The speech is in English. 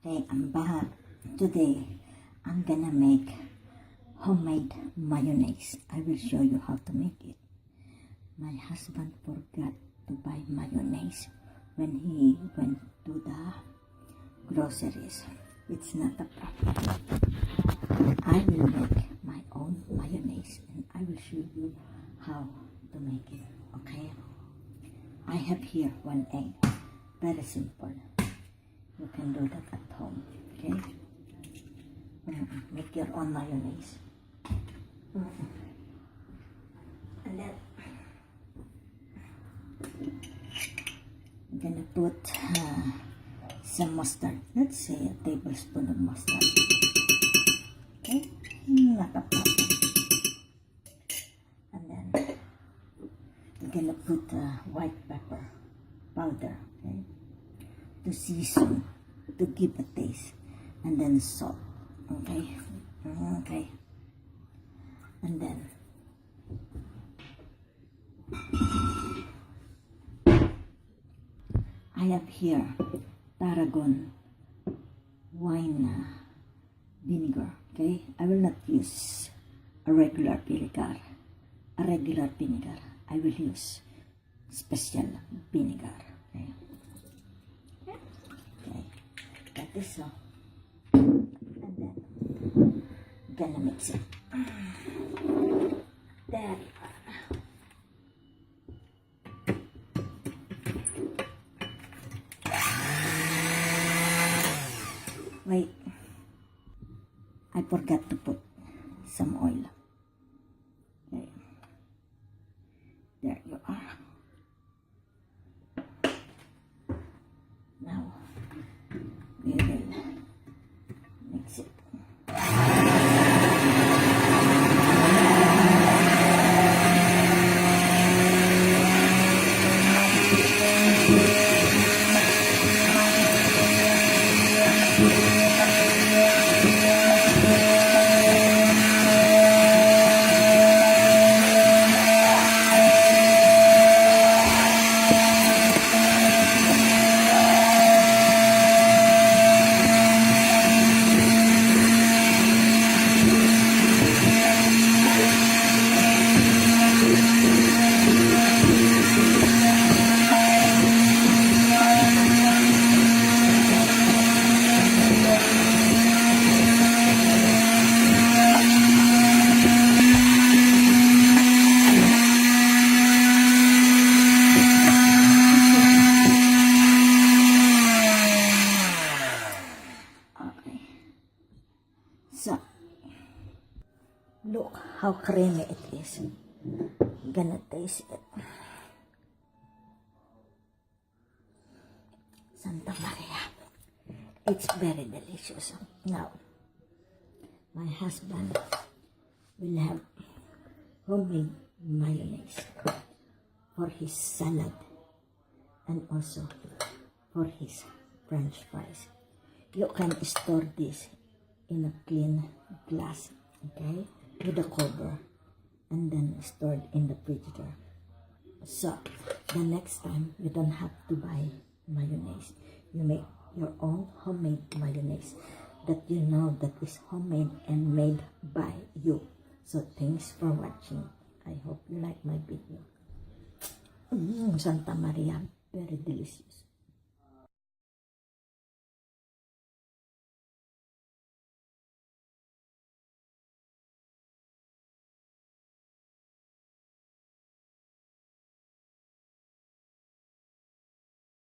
Okay, I'm back. Today, I'm gonna make homemade mayonnaise. I will show you how to make it. My husband forgot to buy mayonnaise when he went to the groceries. It's not a problem. I will make my own mayonnaise and I will show you how to make it. Okay? I have here 1 egg. Very simple. You can do that at home. Okay? Make your own mayonnaise. And then I'm gonna put some mustard. Let's say a tablespoon of mustard. Okay? Not a problem. And then I'm gonna put white pepper powder. Okay? To season, to give a taste, and then salt. Okay? Okay. And then I have here tarragon wine vinegar. Okay? I will not use a regular vinegar. I will use special vinegar. Okay? Okay, got this now. And then gonna mix it. There you are. Wait, I forgot to put some oil. Okay. There you are. Now we will mix it. So, look how creamy it is. Gonna taste it. Santa Maria. It's very delicious. Now, my husband will have homemade mayonnaise for his salad and also for his French fries. You can store this in a clean glass, okay, with a cover, and then stored in the fridge. So the next time you don't have to buy mayonnaise. You make your own homemade mayonnaise that you know that is homemade and made by you. So thanks for watching. I hope you like my video. Santa Maria, very delicious.